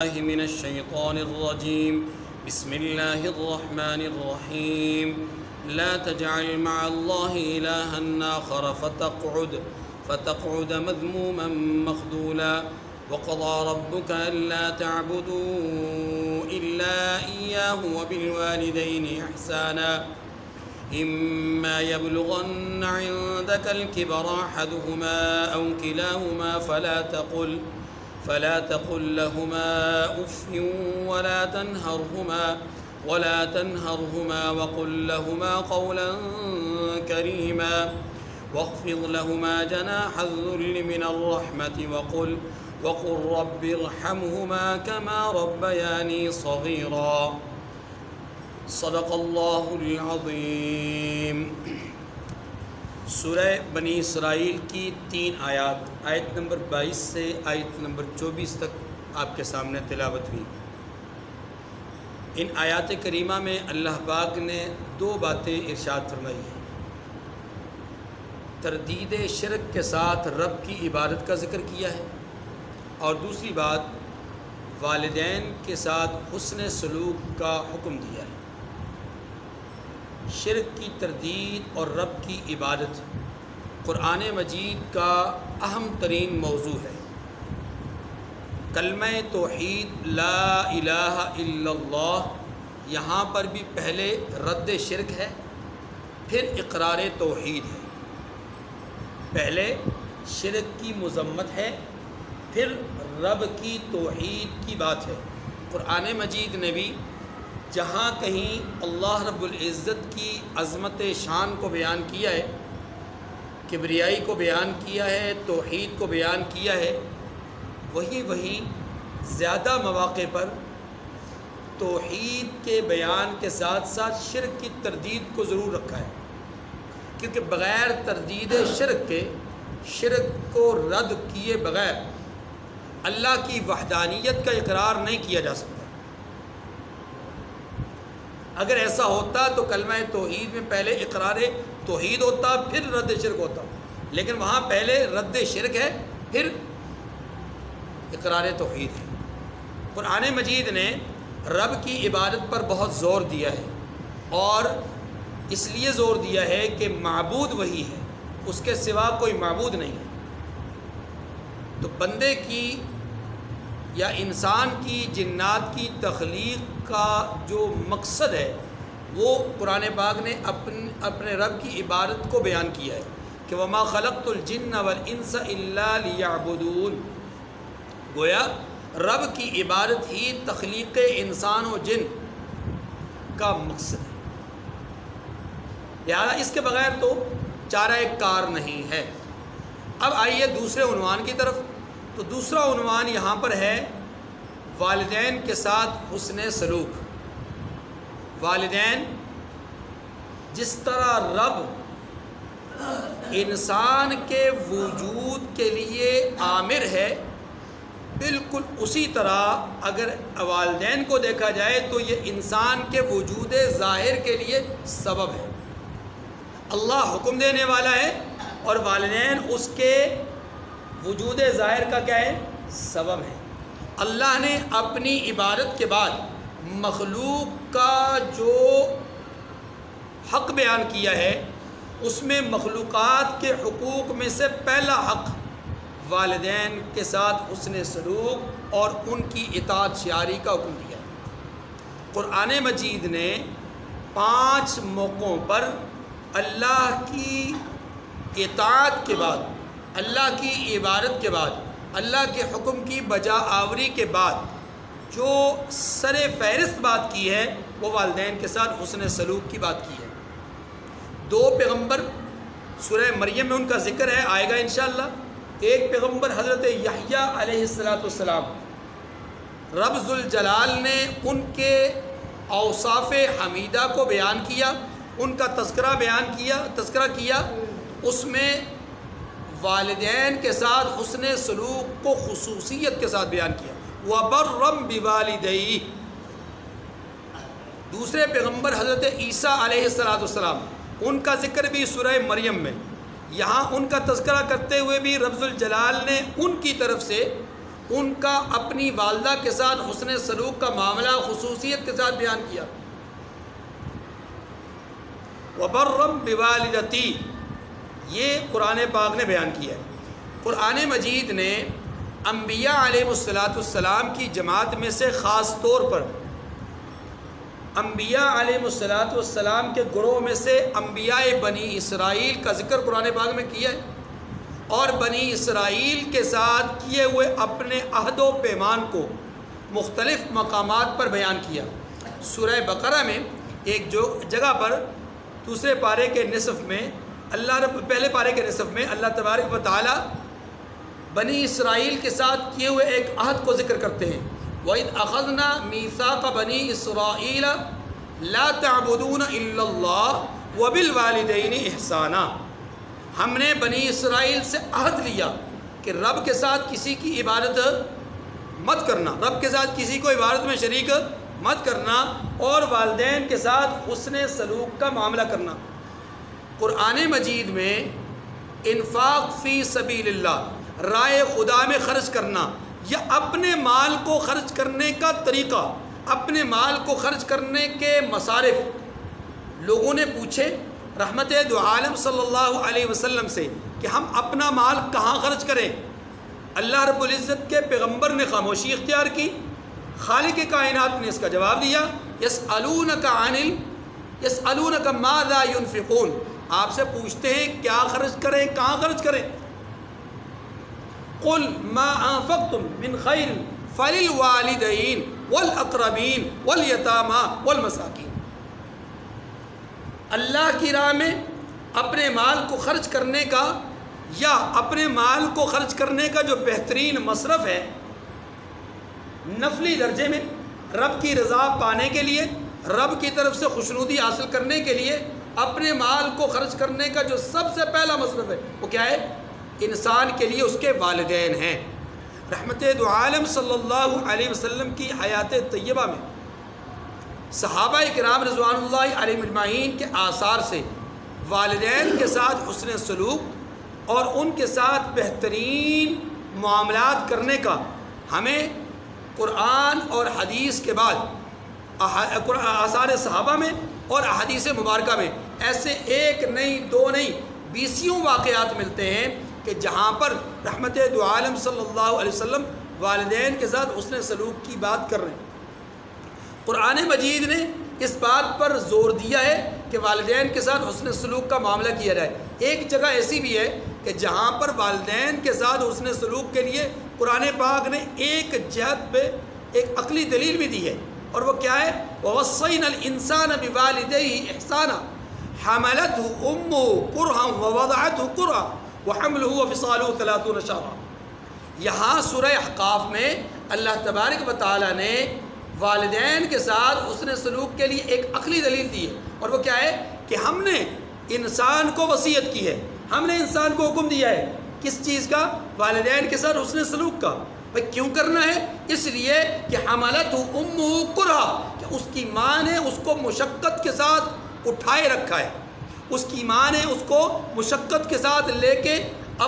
من الشيطان الرجيم بسم الله الرحمن الرحيم لا تجعل مع الله إلها آخر فتقعد مذموما مخذولا وقضى ربك ألا تعبدوا إلا إياه وبالوالدين إحسانا إما يبلغن عندك الكبر أحدهما أو كلاهما فلا تقل لهما أف ولا تنهرهما وقل لهما قولا كريما واخفض لهما جناح الذل من الرحمة وقل رب ارحمهما كما ربياني صغيرا صدق اللہ العظیم۔ سورہ بنی اسرائیل کی 3 آیات، آیت نمبر 22 سے آیت نمبر 24 تک آپ کے سامنے تلاوت ہوئی۔ ان آیات کریمہ میں اللہ پاک نے 2 باتیں ارشاد فرمائی ہیں۔ تردید شرک کے ساتھ رب کی عبادت کا ذکر کیا ہے، اور دوسری بات والدین کے ساتھ حسن سلوک کا حکم دیا ہے۔ شرک کی تردید اور رب کی عبادت قرآن مجید کا اہم ترین موضوع ہے۔ کلمہ توحید لا الہ الا اللہ، یہاں پر بھی پہلے رد شرک ہے، پھر اقرار توحید ہے۔ پہلے شرک کی مذمت ہے، پھر رب کی توحید کی بات ہے۔ قرآن مجید نے بھی جہاں کہیں اللہ رب العزت کی عظمت شان کو بیان کیا ہے، کبریائی کو بیان کیا ہے، توحید کو بیان کیا ہے، وہی زیادہ مواقع پر توحید کے بیان کے ساتھ ساتھ شرک کی تردید کو ضرور رکھا ہے، کیونکہ بغیر تردید شرک کے، شرک کو رد کیے بغیر اللہ کی وحدانیت کا اقرار نہیں کیا جا سکتا۔ اگر ایسا ہوتا تو کلمہ توحید میں پہلے اقرار توحید ہوتا، پھر رد شرک ہوتا، لیکن وہاں پہلے رد شرک ہے، پھر اقرار توحید ہے۔ قرآن مجید نے رب کی عبادت پر بہت زور دیا ہے، اور اس لیے زور دیا ہے کہ معبود وہی ہے، اس کے سوا کوئی معبود نہیں ہے۔ تو بندے کی یا انسان کی، جنات کی تخلیق کا جو مقصد ہے، وہ قرآن پاک نے اپنے رب کی عبادت کو بیان کیا ہے کہ وَمَا خَلَقْتُ الْجِنَّ وَالْإِنسَ إِلَّا لِيَعْبُدُونَ۔ گویا رب کی عبادت ہی تخلیق انسان و جن کا مقصد ہے، لہذا اس کے بغیر تو چارہ کار نہیں ہے۔ اب آئیے دوسرے عنوان کی طرف۔ تو دوسرا عنوان یہاں پر ہے والدین کے ساتھ حسن سلوک۔ والدین جس طرح رب انسان کے وجود کے لیے عامر ہے، بالکل اسی طرح اگر والدین کو دیکھا جائے تو یہ انسان کے وجود ظاہر کے لیے سبب ہے۔ اللہ حکم دینے والا ہے، اور والدین اس کے وجود ظاہر کا کیا ہے؟ سبب ہے۔ اللہ نے اپنی عبادت کے بعد مخلوق کا جو حق بیان کیا ہے، اس میں مخلوقات کے حقوق میں سے پہلا حق والدین کے ساتھ حسن سلوک اور ان کی اطاعت شعاری کا حکم دیا ہے۔ قرآن مجید نے 5 موقعوں پر اللہ کی اطاعت کے بعد، اللہ کی عبادت کے بعد، اللہ کے حکم کی بجا آوری کے بعد جو سر فہرست بات کی ہے، وہ والدین کے ساتھ حسن سلوک کی بات کی ہے۔ 2 پیغمبر سورہ مریم میں ان کا ذکر ہے، آئے گا انشاءاللہ۔ ایک پیغمبر حضرت یحییٰ علیہ السلام، رب ذوالجلال نے ان کے اوصاف حمیدہ کو بیان کیا، ان کا تذکرہ کیا، اس میں والدین کے ساتھ حسن سلوک کو خصوصیت کے ساتھ بیان کیا۔ وَبَرًّا بِوَالِدَيْهِ۔ دوسرے پیغمبر حضرت عیسیٰ علیہ السلام، ان کا ذکر بھی سورہ مریم میں، یہاں ان کا تذکرہ کرتے ہوئے بھی رب ذوالجلال نے ان کی طرف سے ان کا اپنی والدہ کے ساتھ حسن سلوک کا معاملہ خصوصیت کے ساتھ بیان کیا۔ وَبَرًّا بِوَالِدَتِي، یہ قرآن پاک نے بیان کیا ہے۔ قرآن مجید نے انبیاء علیہ السلام کی جماعت میں سے خاص طور پر انبیاء علیہ السلام کے گروہ میں سے انبیاء بنی اسرائیل کا ذکر قرآن پاک میں کیا ہے، اور بنی اسرائیل کے ساتھ کیے ہوئے اپنے عہد و پیمان کو مختلف مقامات پر بیان کیا۔ سورہ بقرہ میں ایک جو جگہ پر دوسرے پارے کے نصف میں پہلے پارے کے نصف میں اللہ تبارک و تعالی بنی اسرائیل کے ساتھ کیے ہوئے ایک عہد کو ذکر کرتے ہیں۔ وَإِذْ أَخَذْنَا مِيثَاقَ بَنِي إِسْرَائِيلَ لَا تَعْبُدُونَ إِلَّا اللَّهَ وَبِالْوَالِدَيْنِ إِحْسَانًا، ہم نے بنی اسرائیل سے عہد لیا کہ رب کے ساتھ کسی کی عبادت مت کرنا، رب کے ساتھ کسی کو عبادت میں شریک مت کرنا، اور والدین کے ساتھ حسن سلوک کا معاملہ کرنا۔ قرآن مجید میں انفاق فی سبیل اللہ، رائے خدا میں خرچ کرنا، یا اپنے مال کو خرچ کرنے کا طریقہ، اپنے مال کو خرچ کرنے کے مصارف لوگوں نے پوچھے رحمت دو عالم صلی اللہ علیہ وسلم سے کہ ہم اپنا مال کہاں خرچ کریں۔ اللہ رب العزت کے پیغمبر نے خاموشی اختیار کی، خالق کائنات نے اس کا جواب دیا، یسألونک ماذا ينفقون، آپ سے پوچھتے ہیں کیا خرچ کریں، کہاں خرچ کریں۔ قل ما انفقتم من خیر فللوالدین والاقربین والیتامی والمساکین، اللہ کی راہ میں اپنے مال کو خرچ کرنے کا، یا اپنے مال کو خرچ کرنے کا جو بہترین مصرف ہے نفلی درجے میں، رب کی رضا پانے کے لیے، رب کی طرف سے خوشنودی حاصل کرنے کے لیے اپنے مال کو خرچ کرنے کا جو سب سے پہلا مصرف ہے وہ کیا ہے؟ انسان کے لیے اس کے والدین ہیں۔ رحمت دو عالم صلی اللہ علیہ وسلم کی حیات طیبہ میں صحابہ کرام رضوان اللہ علیہ اجمعین کے آثار سے والدین کے ساتھ حسن سلوک اور ان کے ساتھ بہترین معاملات کرنے کا ہمیں قرآن اور حدیث کے بعد آثار صحابہ میں اور احادیث مبارکہ میں ایسے ایک نہیں دو نہیں 20 واقعات ملتے ہیں کہ جہاں پر رحمت دو عالم صلی اللہ علیہ وسلم والدین کے ساتھ حسن سلوک کی بات کر رہے ہیں۔ قرآن مجید نے اس بات پر زور دیا ہے کہ والدین کے ساتھ حسن سلوک کا معاملہ کیا جائے۔ ایک جگہ ایسی بھی ہے کہ جہاں پر والدین کے ساتھ حسن سلوک کے لیے قرآن پاک نے ایک جہت پہ ایک عقلی دلیل بھی دی ہے، اور وہ کیا ہے؟ وَوَصَّيْنَا الْإِنسَانَ بِوَالِدَيْهِ إِحْسَانًا حَمَلَتْهُ أُمُّهُ كُرْهًا وَوَضَعَتْهُ كُرْهًا وَحَمْلُهُ وَفِصَالُهُ 30 شهرًا۔ یہاں سورہ احقاف میں اللہ تبارک و تعالی نے والدین کے ساتھ حسن سلوک کے لیے ایک عقلی دلیل دی ہے، اور وہ کیا ہے کہ ہم نے انسان کو وصیت کی ہے، ہم نے انسان کو حکم دیا ہے کس چیز کا؟ والدین کے ساتھ حسن سلوک کا۔ بھئی کیوں کرنا ہے؟ اس لیے کہ حملتہ امہ کرہا، کہ اس کی ماں نے اس کو مشقت کے ساتھ اٹھائے رکھا ہے، اس کی ماں نے اس کو مشقت کے ساتھ لے کے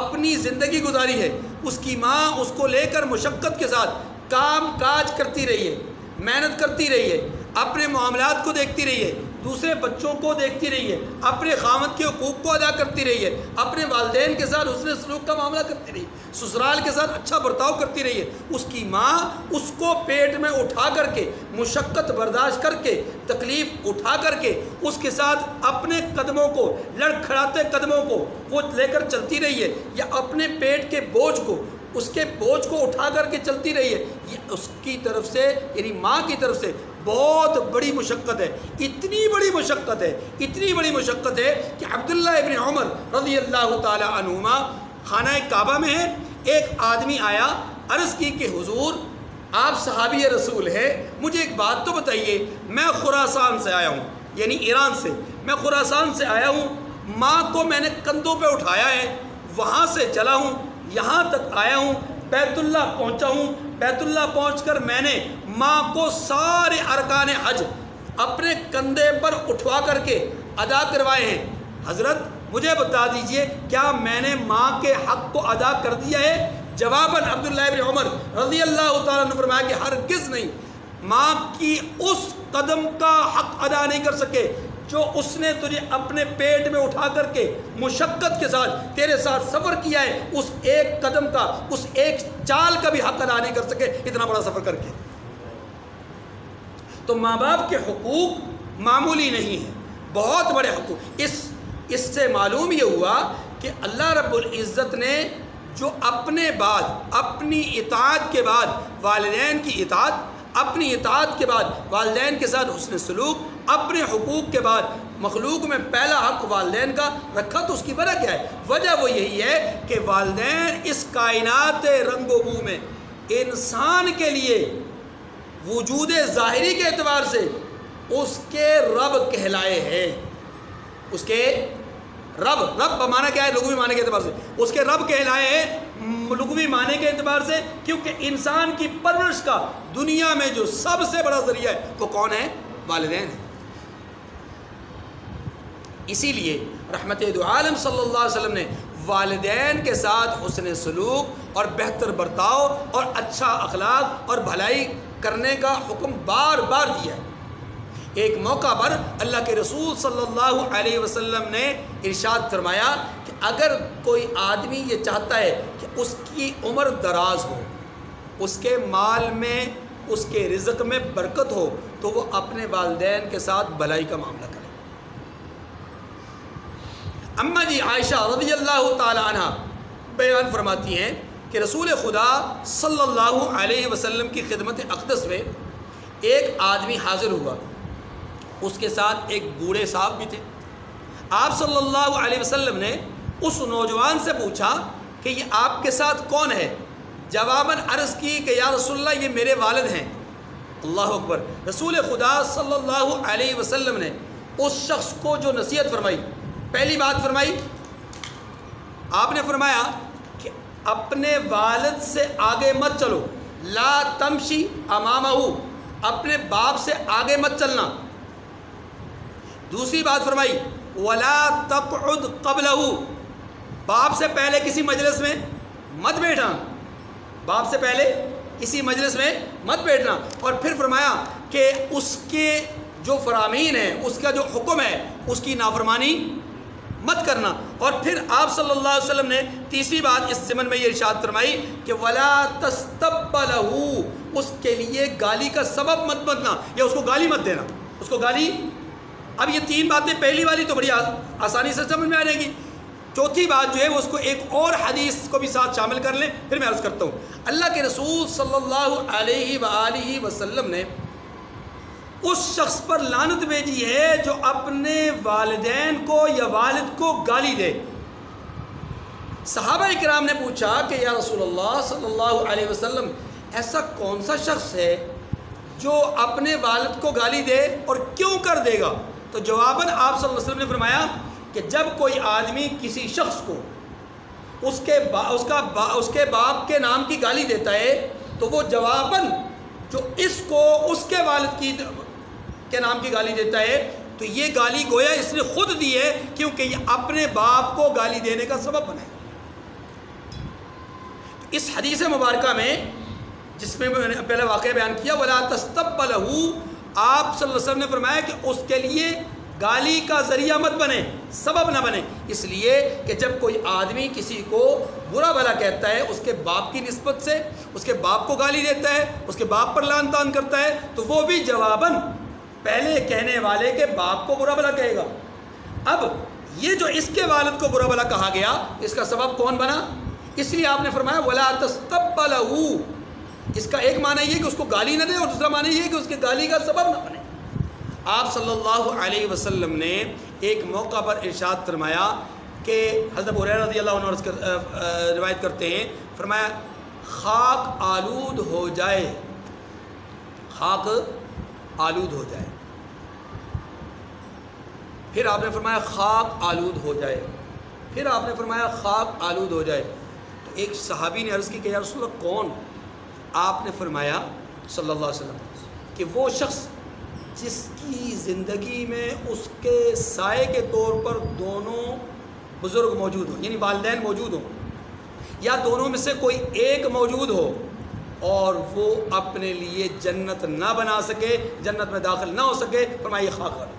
اپنی زندگی گزاری ہے، اس کی ماں اس کو لے کر مشقت کے ساتھ کام کاج کرتی رہی ہے، محنت کرتی رہی ہے، اپنے معاملات کو دیکھتی رہی ہے، دوسرے بچوں کو دیکھتی رہی ہے، اپنے خامد کے حقوق کو ادا کرتی رہی ہے، اپنے والدین کے ساتھ حسن سلوک کا معاملہ کرتی رہی ہے، سسرال کے ساتھ اچھا برتاؤ کرتی رہی ہے۔ اس کی ماں اس کو پیٹ میں اٹھا کر کے مشقت برداشت کر کے تکلیف اٹھا کر کے اس کے ساتھ اپنے قدموں کو لڑکھڑاتے قدموں کو وہ لے کر چلتی رہی ہے، یا اپنے پیٹ کے بوجھ کو اس کے بوجھ کو اٹھا کر کے چلتی رہی ہے، یہ اس کی طرف سے یعنی ماں کی طرف سے بہت بڑی مشقت ہے۔ اتنی بڑی مشقت ہے، اتنی بڑی مشقت ہے کہ عبداللہ ابن عمر رضی اللہ تعالی عنہما خانہ کعبہ میں ہے، ایک آدمی آیا، عرض کی کہ حضور آپ صحابی رسول ہیں، مجھے ایک بات تو بتائیے، میں خراسان سے آیا ہوں، یعنی ایران سے، میں خراسان سے آیا ہوں، ماں کو میں نے کندھوں پہ اٹھایا ہے، وہاں سے چلا ہوں، یہاں تک آیا ہوں، بیت اللہ پہنچا ہوں، بیت اللہ پہنچ کر میں نے ماں کو سارے ارکان حج اپنے کندھے پر اٹھوا کر کے ادا کروائے ہیں، حضرت مجھے بتا دیجئے کیا میں نے ماں کے حق کو ادا کر دیا ہے؟ جواباً عبداللہ ابن عمر رضی اللہ تعالیٰ نے فرمایا کہ ہرگز نہیں، ماں کی اس قدم کا حق ادا نہیں کر سکے جو اس نے تجھے اپنے پیٹ میں اٹھا کر کے مشقت کے ساتھ تیرے ساتھ سفر کیا ہے، اس ایک قدم کا، اس ایک چال کا بھی حق ادا نہیں کر سکے اتنا بڑا سفر کر کے۔ تو ماں باپ کے حقوق معمولی نہیں ہیں، بہت بڑے حقوق۔ اس سے معلوم یہ ہوا کہ اللہ رب العزت نے جو اپنے بعد، اپنی اطاعت کے بعد والدین کی اطاعت، اپنی اطاعت کے بعد والدین کے ساتھ حسن سلوک، اپنے حقوق کے بعد مخلوق میں پہلا حق والدین کا رکھا، تو اس کی وجہ کیا ہے؟ وجہ وہ یہی ہے کہ والدین اس کائنات رنگ و بو میں انسان کے لیے وجود ظاہری کے اعتبار سے اس کے رب کہلائے ہیں۔ اس کے رب معنی کیا ہے؟ لغوی معنی کے اعتبار سے اس کے رب کہلائے ہیں، لغوی معنی کے اعتبار سے، کیونکہ انسان کی پرورش کا دنیا میں جو سب سے بڑا ذریعہ ہے وہ کون ہے؟ والدین ہیں۔ اسی لیے رحمت دو عالم صلی اللہ علیہ وسلم نے والدین کے ساتھ حسن سلوک اور بہتر برتاؤ اور اچھا اخلاق اور بھلائی کرنے کا حکم بار بار دیا ہے۔ ایک موقع پر اللہ کے رسول صلی اللہ علیہ وسلم نے ارشاد فرمایا کہ اگر کوئی آدمی یہ چاہتا ہے کہ اس کی عمر دراز ہو، اس کے مال میں، اس کے رزق میں برکت ہو، تو وہ اپنے والدین کے ساتھ بھلائی کا معاملہ کرے۔ اماں جی عائشہ رضی اللہ تعالی عنہ بیان فرماتی ہیں کہ رسول خدا صلی اللہ علیہ وسلم کی خدمت اقدس میں ایک آدمی حاضر ہوا، اس کے ساتھ ایک بوڑھے صاحب بھی تھے۔ آپ صلی اللہ علیہ وسلم نے اس نوجوان سے پوچھا کہ یہ آپ کے ساتھ کون ہے؟ جواباً عرض کی کہ یا رسول اللہ یہ میرے والد ہیں۔ اللہ اکبر۔ رسول خدا صلی اللہ علیہ وسلم نے اس شخص کو جو نصیحت فرمائی، پہلی بات فرمائی، آپ نے فرمایا کہ اپنے والد سے آگے مت چلو، لا تمشی امامہ، اپنے باپ سے آگے مت چلنا۔ دوسری بات فرمائی ولا تقعد قبلہ، باپ سے پہلے کسی مجلس میں مت بیٹھنا، باپ سے پہلے کسی مجلس میں مت بیٹھنا۔ اور پھر فرمایا کہ اس کے جو فرامین ہیں، اس کا جو حکم ہے، اس کی نافرمانی مت کرنا۔ اور پھر آپ صلی اللہ علیہ وسلم نے تیسری بات اس ضمن میں یہ ارشاد فرمائی کہ ولا تستب لہ، اس کے لیے گالی کا سبب مت بننا، یا اس کو گالی مت دینا، اس کو گالی۔ اب یہ تین باتیں، پہلی والی تو بڑی آسانی سے سمجھ میں آ جائے گی۔ چوتھی بات جو ہے وہ اس کو ایک اور حدیث کو بھی ساتھ شامل کر لیں، پھر میں عرض کرتا ہوں۔ اللہ کے رسول صلی اللہ علیہ وآلہ وسلم نے اس شخص پر لعنت بھیجی ہے جو اپنے والدین کو یا والد کو گالی دے۔ صحابہ کرام نے پوچھا کہ یا رسول اللہ صلی اللہ علیہ وسلم، ایسا کون سا شخص ہے جو اپنے والد کو گالی دے اور کیوں کر دے گا؟ تو جواباً آپ صلی اللہ علیہ وسلم نے فرمایا کہ جب کوئی آدمی کسی شخص کو اس کے باپ کے نام کی گالی دیتا ہے، تو وہ جواباً جو اس کو اس کے والد کے نام کی گالی دیتا ہے، تو یہ گالی گویا اس نے خود دی ہے، کیونکہ یہ اپنے باپ کو گالی دینے کا سبب بنا ہے۔ اس حدیث مبارکہ میں، جس میں میں نے پہلا واقعہ بیان کیا، وَلَا تَسْتَبَّ لَهُ، آپ صلی اللہ علیہ وسلم نے فرمایا کہ اس کے لیے گالی کا ذریعہ مت بنے، سبب نہ بنے، اس لیے کہ جب کوئی آدمی کسی کو برا بھلا کہتا ہے اس کے باپ کی نسبت سے، اس کے باپ کو گالی دیتا ہے، اس کے باپ پر لعن طعن کرتا ہے، تو وہ بھی جواباً پہلے کہنے والے کے باپ کو برا بھلا کہے گا۔ اب یہ جو اس کے والد کو برا بھلا کہا گیا، اس کا سبب کون بنا؟ اس لیے آپ نے فرمایا وَلَا تَسْتَبَّ لَهُ، اس کا ایک معنی یہ کہ اس کو گالی نہ دے، اور دوسرا معنی یہ کہ اس کے گالی کا سبب نہ بنے۔ آپ صلی اللہ علیہ وسلم نے ایک موقع پر ارشاد فرمایا کہ حضرت ابو ہریرہ رضی اللہ عنہ روایت کرتے ہیں، فرمایا خاک آلود ہو جائے، خاک آلود ہو جائے، پھر آپ نے فرمایا خاک آلود ہو جائے، پھر آپ نے فرمایا خاک آلود ہو جائے۔ تو ایک صحابی نے عرض کی کہ یا رسول اللہ کون؟ آپ نے فرمایا صلی اللہ علیہ وسلم کہ وہ شخص جس کی زندگی میں اس کے سائے کے طور پر دونوں بزرگ موجود ہوں، یعنی والدین موجود ہوں، یا دونوں میں سے کوئی ایک موجود ہو اور وہ اپنے لیے جنت نہ بنا سکے، جنت میں داخل نہ ہو سکے، فرمایا خاک والا۔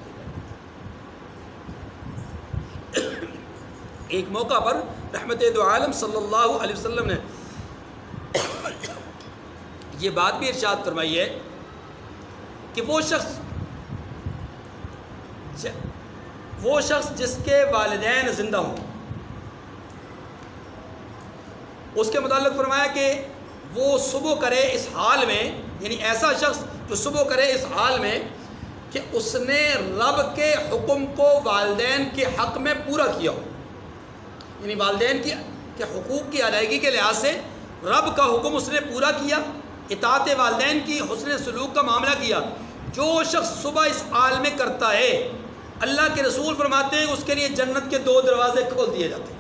ایک موقع پر رحمت دو عالم صلی اللہ علیہ وسلم نے یہ بات بھی ارشاد فرمائی ہے کہ وہ شخص جس کے والدین زندہ ہوں، اس کے متعلق فرمایا کہ وہ صبح کرے اس حال میں، یعنی ایسا شخص جو صبح کرے اس حال میں کہ اس نے رب کے حکم کو والدین کے حق میں پورا کیا ہو، یعنی والدین کے حقوق کی ادائیگی کے لحاظ سے رب کا حکم اس نے پورا کیا، اطاعت والدین کی، حسن سلوک کا معاملہ کیا۔ جو شخص صبح اس حال میں کرتا ہے، اللہ کے رسول فرماتے ہیں اس کے لیے جنت کے 2 دروازے کھول دیے جاتے ہیں۔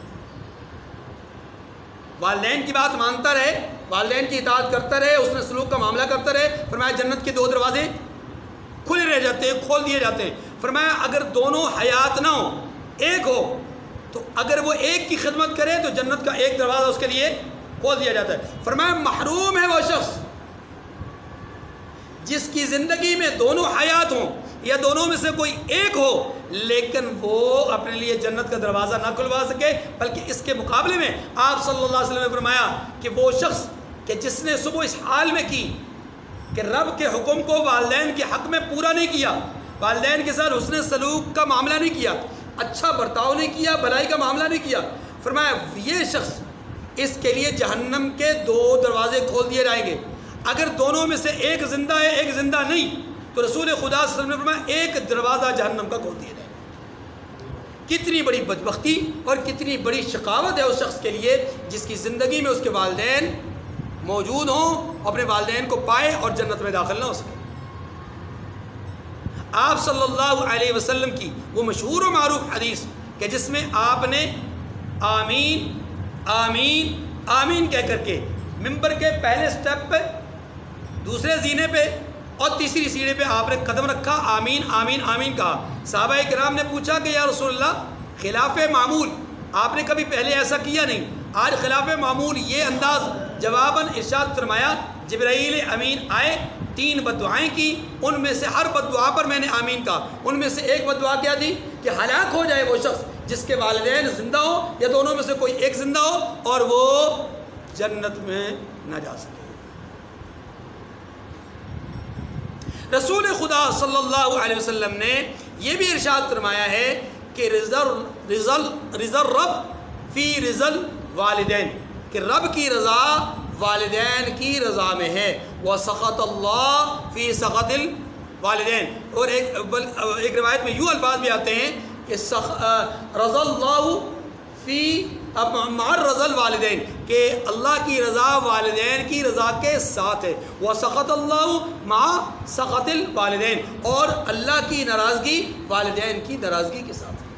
والدین کی بات مانتا رہے، والدین کی اطاعت کرتا رہے، اس نے سلوک کا معاملہ کرتا رہے، فرمایا جنت کے 2 دروازے کھلے رہ جاتے ہیں، کھول دیے جاتے ہیں۔ فرمایا اگر دونوں حیات نہ ہو، ایک ہو، تو اگر وہ ایک کی خدمت کرے تو جنت کا 1 دروازہ اس کے لیے کھول دیا جاتا ہے۔ فرمایا محروم ہے وہ شخص جس کی زندگی میں دونوں حیات ہوں یا دونوں میں سے کوئی ایک ہو، لیکن وہ اپنے لیے جنت کا دروازہ نہ کھلوا سکے، بلکہ اس کے مقابلے میں آپ صلی اللہ علیہ وسلم نے فرمایا کہ وہ شخص کہ جس نے صبح اس حال میں کی کہ رب کے حکم کو والدین کے حق میں پورا نہیں کیا، والدین کے ساتھ حسن سلوک کا معاملہ نہیں کیا، اچھا برتاؤ نہیں کیا، بھلائی کا معاملہ نہیں کیا، فرمایا یہ شخص، اس کے لیے جہنم کے 2 دروازے کھول دیے جائیں گے۔ اگر دونوں میں سے ایک زندہ ہے، ایک زندہ نہیں، تو رسول خدا صلی اللہ علیہ وسلم نے فرمایا 1 دروازہ جہنم کا کھول دیا جائے۔ کتنی بڑی بدبختی اور کتنی بڑی شقاوت ہے اس شخص کے لیے جس کی زندگی میں اس کے والدین موجود ہوں، اپنے والدین کو پائے اور جنت میں داخل نہ ہو سکے۔ آپ صلی اللہ علیہ وسلم کی وہ مشہور و معروف حدیث کہ جس میں آپ نے آمین آمین آمین کہہ کر کے ممبر کے پہلے سٹیپ پہ، دوسرے زینے پہ اور تیسری سیڑھی پہ آپ نے قدم رکھا، آمین آمین آمین کہا۔ صحابہ کرام نے پوچھا کہ یا رسول اللہ، خلاف معمول، آپ نے کبھی پہلے ایسا کیا نہیں، آج خلاف معمول یہ انداز، جواباً ارشاد فرمایا جبرائیل امین آئے، 3 بددعائیں کی، ان میں سے ہر بددعا پر میں نے آمین کہا۔ ان میں سے ایک بددعا کیا تھی کہ ہلاک ہو جائے وہ شخص جس کے والدین زندہ ہو یا دونوں میں سے کوئی ایک زندہ ہو اور وہ جنت میں نہ جا سکے۔ رسول خدا صلی اللہ علیہ وسلم نے یہ بھی ارشاد فرمایا ہے کہ رضا رب فی رضا والدین، کہ رب کی رضا والدین کی رضا میں ہے، وسخط اللہ فی سخط الوالدین۔ اور ایک روایت میں یوں الفاظ بھی آتے ہیں کہ رضا اللہ فی مع رضا الوالدین، کہ اللہ کی رضا والدین کی رضا کے ساتھ ہے، وسخط اللہ مع سخط الوالدین، اور اللہ کی ناراضگی والدین کی ناراضگی کے ساتھ ہے۔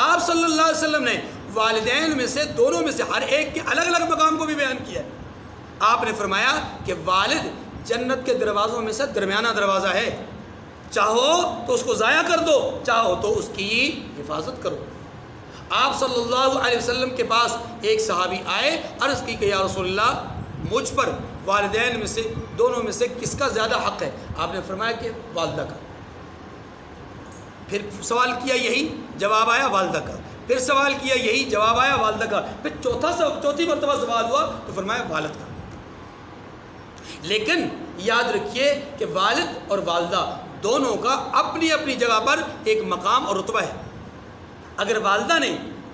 آپ صلی اللہ علیہ وسلم نے والدین میں سے، دونوں میں سے ہر ایک کے الگ الگ مقام کو بھی بیان کیا ہے۔ آپ نے فرمایا کہ والد جنت کے دروازوں میں سے درمیانہ دروازہ ہے، چاہو تو اس کو ضائع کر دو، چاہو تو اس کی حفاظت کرو۔ آپ صلی اللہ علیہ وسلم کے پاس ایک صحابی آئے، عرض کی کہ یا رسول اللہ، مجھ پر والدین میں سے دونوں میں سے کس کا زیادہ حق ہے؟ آپ نے فرمایا کہ والدہ کا۔ پھر سوال کیا، یہی جواب آیا والدہ کا، پھر سوال کیا، یہی جواب آیا والدہ کا، پھر چوتھی مرتبہ سوال ہوا تو فرمایا والد کا۔ لیکن یاد رکھیے کہ والد اور والدہ دونوں کا اپنی اپنی جگہ پر ایک مقام اور رتبہ ہے۔ اگر والدہ نے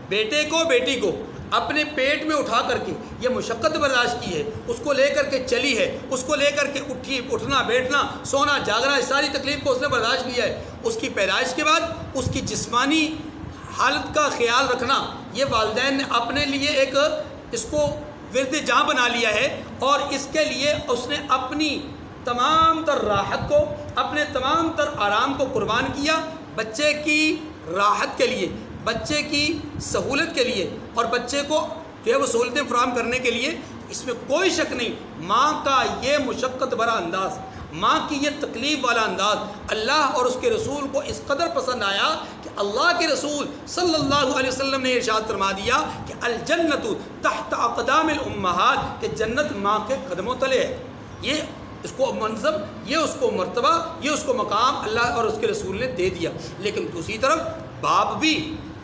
بیٹے کو بیٹی کو اپنے پیٹ میں اٹھا کر کے یہ مشقت برداشت کی ہے، اس کو لے کر کے چلی ہے، اس کو لے کر کے اٹھنا بیٹھنا سونا جاگنا، اس ساری تکلیف کو اس نے برداشت کیا ہے، اس کی پیدائش کے بعد اس کی جسمانی حالت کا خیال رکھنا، یہ والدین نے اپنے لیے ایک اس کو ورد جاں بنا لیا ہے، اور اس کے لیے اس نے اپنی تمام تر راحت کو، اپنے تمام تر آرام کو قربان کیا بچے کی راحت کے لیے، بچے کی سہولت کے لیے، اور بچے کو جو ہے وہ سہولتیں فراہم کرنے کے لیے۔ اس میں کوئی شک نہیں، ماں کا یہ مشقت بھرا انداز، ماں کی یہ تکلیف والا انداز اللہ اور اس کے رسول کو اس قدر پسند آیا کہ اللہ کے رسول صلی اللہ علیہ وسلم نے ارشاد فرما دیا کہ الجنت تحت اقدام الامہات، کہ جنت ماں کے قدموں تلے ہے۔ یہ اس کو منصب، یہ اس کو مرتبہ، یہ اس کو مقام اللہ اور اس کے رسول نے دے دیا۔ لیکن دوسری طرف باپ بھی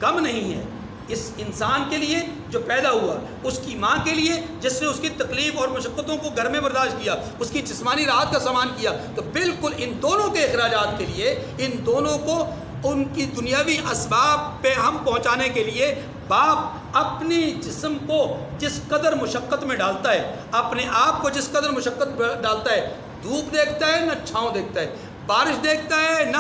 کم نہیں ہے اس انسان کے لیے جو پیدا ہوا، اس کی ماں کے لیے جس نے اس کی تکلیف اور مشقتوں کو گھر میں برداشت کیا، اس کی جسمانی راحت کا سامان کیا، تو بالکل ان دونوں کے اخراجات کے لیے، ان دونوں کو ان کی دنیاوی اسباب پہ ہم پہنچانے کے لیے باپ اپنی جسم کو جس قدر مشقت میں ڈالتا ہے، اپنے آپ کو جس قدر مشقت ڈالتا ہے، دھوپ دیکھتا ہے نہ چھاؤں دیکھتا ہے، بارش دیکھتا ہے نہ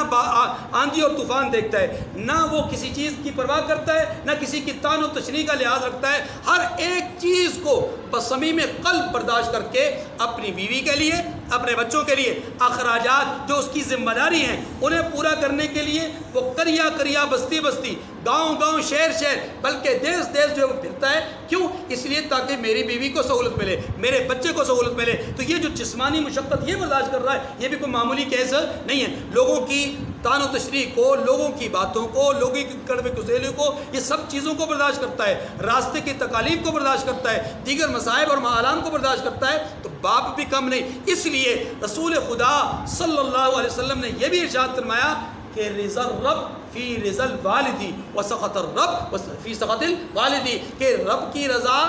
آندھی اور طوفان دیکھتا ہے، نہ وہ کسی چیز کی پرواہ کرتا ہے، نہ کسی کی تان و تشریح کا لحاظ رکھتا ہے، ہر ایک چیز کو بصمیم قلب برداشت کر کے اپنی بیوی کے لیے، اپنے بچوں کے لیے اخراجات جو اس کی ذمہ داری ہیں انہیں پورا کرنے کے لیے وہ کریا کریا، بستی بستی، گاؤں گاؤں، شہر شہر، بلکہ دیس دیس جو ہے وہ پھرتا ہے۔ کیوں؟ اس لیے تاکہ میری بیوی کو سہولت ملے، میرے بچے کو سہولت ملے۔ تو یہ جو جسمانی مشقت یہ برداشت کر رہا ہے، یہ بھی کوئی معمولی کیس نہیں ہے۔ لوگوں کی تان و تشریح کو، لوگوں کی باتوں کو، لوگوں کی کڑوے کچیلے کو، یہ سب چیزوں کو برداشت کرتا ہے، راستے کی تکالیف کو برداشت کرتا ہے، دیگر مصائب اور معالم کو برداشت کرتا ہے، تو باپ بھی کم نہیں۔ اس لیے رسول خدا صلی اللہ علیہ وسلم نے یہ بھی ارشاد فرمایا کہ رضا الرب فی رضا الوالدی وسخط الرب فی سخط الوالدی، کہ رب کی رضا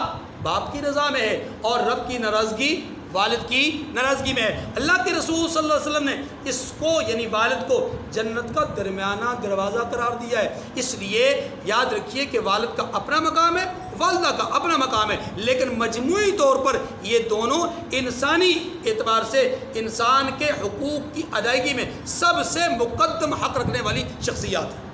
باپ کی رضا میں ہے اور رب کی ناراضگی والد کی ناراضگی میں ہے۔ اللہ کے رسول صلی اللہ علیہ وسلم نے اس کو یعنی والد کو جنت کا درمیانہ دروازہ قرار دیا ہے۔ اس لیے یاد رکھیے کہ والد کا اپنا مقام ہے، والدہ کا اپنا مقام ہے، لیکن مجموعی طور پر یہ دونوں انسانی اعتبار سے انسان کے حقوق کی ادائیگی میں سب سے مقدم حق رکھنے والی شخصیات ہیں۔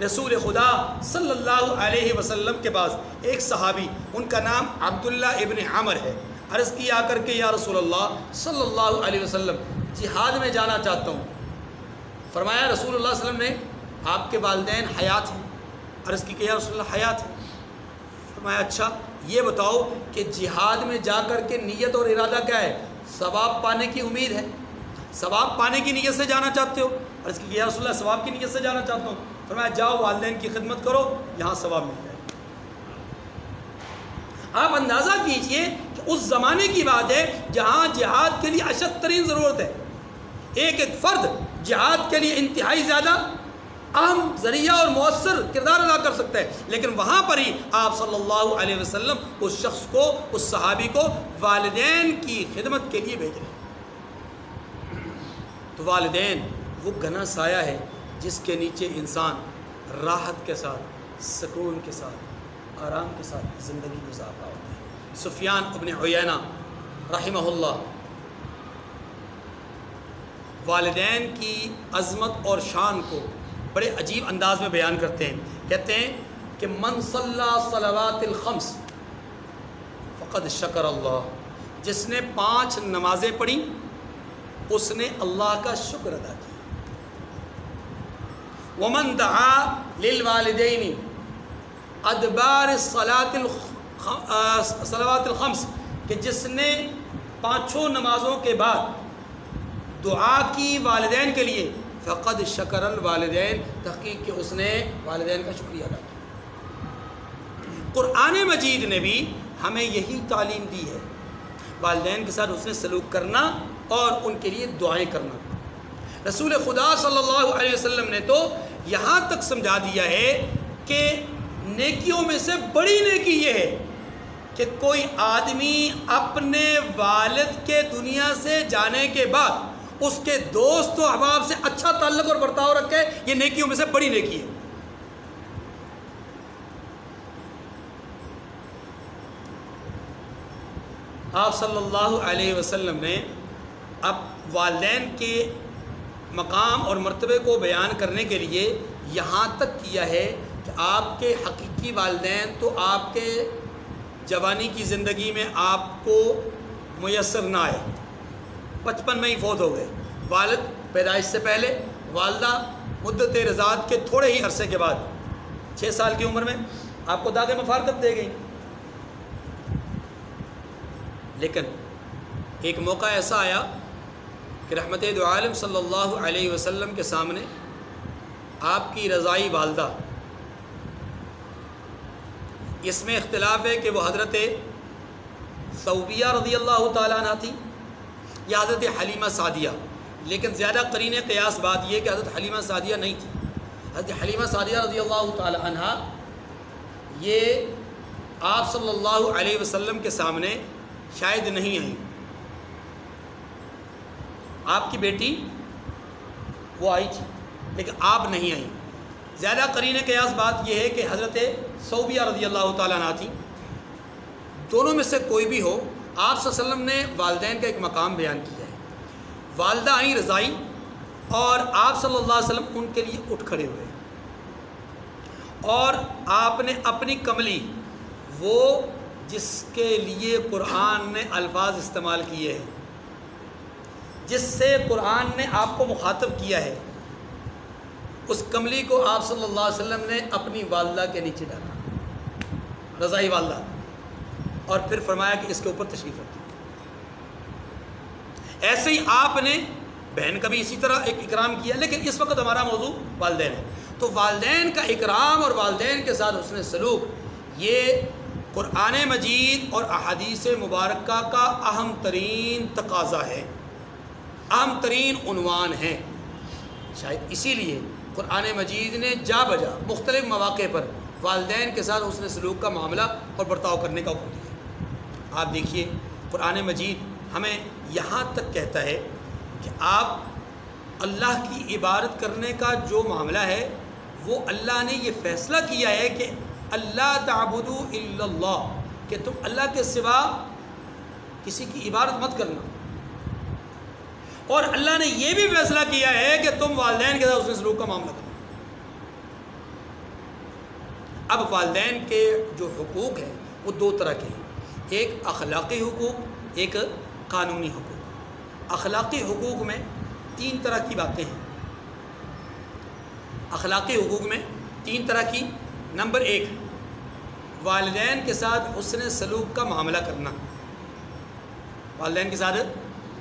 رسول خدا صلی اللہ علیہ وسلم کے پاس ایک صحابی، ان کا نام عبداللہ ابن عمر ہے، عرض کیا کر کے یا رسول اللہ صلی اللہ علیہ وسلم جہاد میں جانا چاہتا ہوں۔ فرمایا رسول اللہ صلی اللہ علیہ وسلم نے آپ کے والدین حیات ہیں؟ عرض کی کہ یا رسول اللہ حیات ہیں۔ فرمایا اچھا یہ بتاؤ کہ جہاد میں جا کر کے نیت اور ارادہ کیا ہے؟ ثواب پانے کی امید ہے، ثواب پانے کی نیت سے جانا چاہتے ہو؟ عرض کی کہ یا رسول اللہ ثواب کی نیت سے جانا چاہتا ہوں۔ فرمایا جاؤ والدین کی خدمت کرو، یہاں ثواب مل جائے۔ آپ اندازہ کیجئے کہ اس زمانے کی بات ہے جہاں جہاد کے لیے اشد ترین ضرورت ہے، ایک ایک فرد جہاد کے لیے انتہائی زیادہ اہم ذریعہ اور مؤثر کردار ادا کر سکتا ہے، لیکن وہاں پر ہی آپ صلی اللہ علیہ وسلم اس شخص کو، اس صحابی کو والدین کی خدمت کے لیے بھیج رہے ہیں۔ تو والدین وہ گھنا سایہ ہے جس کے نیچے انسان راحت کے ساتھ، سکون کے ساتھ، آرام کے ساتھ زندگی گزار رہا ہوتا ہے۔ سفیان ابن عیینہ رحمہ اللہ والدین کی عظمت اور شان کو بڑے عجیب انداز میں بیان کرتے ہیں، کہتے ہیں کہ من صلی صلوات الخمس فقد شکر اللہ، جس نے 5 نمازیں پڑھی اس نے اللہ کا شکر ادا کیا۔ ومن دعا للوالدین ادبار صلوات الخمس، کہ جس نے 5 نمازوں کے بعد دعا کی والدین کے لیے، فقد شکر الوالدین، تحقیق کہ اس نے والدین کا شکریہ ادا کیا۔ قرآن مجید نے بھی ہمیں یہی تعلیم دی ہے، والدین کے ساتھ اس نے سلوک کرنا اور ان کے لیے دعائیں کرنا۔ رسول خدا صلی اللہ علیہ وسلم نے تو یہاں تک سمجھا دیا ہے کہ نیکیوں میں سے بڑی نیکی یہ ہے کہ کوئی آدمی اپنے والد کے دنیا سے جانے کے بعد اس کے دوست و احباب سے اچھا تعلق اور برتاؤ رکھے، یہ نیکیوں میں سے بڑی نیکی ہے۔ آپ صلی اللہ علیہ وسلم نے اب والدین کے مقام اور مرتبے کو بیان کرنے کے لیے یہاں تک کیا ہے کہ آپ کے حقیقی والدین تو آپ کے جوانی کی زندگی میں آپ کو میسر نہ آئے، 55 میں ہی فوت ہو گئے، والد پیدائش سے پہلے، والدہ مدت رضاعت کے تھوڑے ہی عرصے کے بعد 6 سال کی عمر میں آپ کو داغ مفارقت دے گئی۔ لیکن ایک موقع ایسا آیا کہ رحمت دو عالم صلی اللہ علیہ وسلم کے سامنے آپ کی رضائی والدہ، اس میں اختلاف ہے کہ وہ حضرت ثوبیہ رضی اللہ تعالیٰ عنہ تھی یا حضرت حلیمہ سعدیہ، لیکن زیادہ قرین قیاس بات یہ کہ حضرت حلیمہ سعدیہ نہیں تھی۔ حضرت حلیمہ سعدیہ رضی اللہ تعالیٰ عنہ یہ آپ صلی اللہ علیہ وسلم کے سامنے شاید نہیں آئیں، آپ کی بیٹی وہ آئی تھی لیکن آپ نہیں آئیں۔ زیادہ قرین قیاس بات یہ ہے کہ حضرت ثوبیہ رضی اللہ تعالیٰ عنہ تھی۔ دونوں میں سے کوئی بھی ہو، آپ صلی اللہ علیہ وسلم نے والدین کا ایک مقام بیان کیا ہے۔ والدہ آئیں رضائی اور آپ صلی اللہ علیہ وسلم ان کے لیے اٹھ کھڑے ہوئے اور آپ نے اپنی کملی، وہ جس کے لیے قرآن نے الفاظ استعمال کیے ہیں، جس سے قرآن نے آپ کو مخاطب کیا ہے، اس کملی کو آپ صلی اللہ علیہ وسلم نے اپنی والدہ کے نیچے ڈالا، رضائی والدہ، اور پھر فرمایا کہ اس کے اوپر تشریف رکھیں۔ ایسے ہی آپ نے بہن کا بھی اسی طرح ایک اکرام کیا، لیکن اس وقت ہمارا موضوع والدین ہے، تو والدین کا اکرام اور والدین کے ساتھ حسن سلوک یہ قرآن مجید اور احادیث مبارکہ کا اہم ترین تقاضا ہے، اہم ترین عنوان ہے۔ شاید اسی لیے قرآن مجید نے جا بجا مختلف مواقع پر والدین کے ساتھ حسن سلوک کا معاملہ اور برتاؤ کرنے کا حکم دیا۔ آپ دیکھیے قرآن مجید ہمیں یہاں تک کہتا ہے کہ آپ اللہ کی عبادت کرنے کا جو معاملہ ہے وہ اللہ نے یہ فیصلہ کیا ہے کہ اللہ تعبدوا الا اللہ، کہ تم اللہ کے سوا کسی کی عبادت مت کرنا، اور اللہ نے یہ بھی فیصلہ کیا ہے کہ تم والدین کے ساتھ حسن سلوک کا معاملہ کرنا۔ اب والدین کے جو حقوق ہیں وہ دو طرح کے ہیں، ایک اخلاقی حقوق، ایک قانونی حقوق۔ اخلاقی حقوق میں تین طرح کی باتیں ہیں۔ اخلاقی حقوق میں تین طرح کی، نمبر ایک، والدین کے ساتھ حسن سلوک کا معاملہ کرنا، والدین کے ساتھ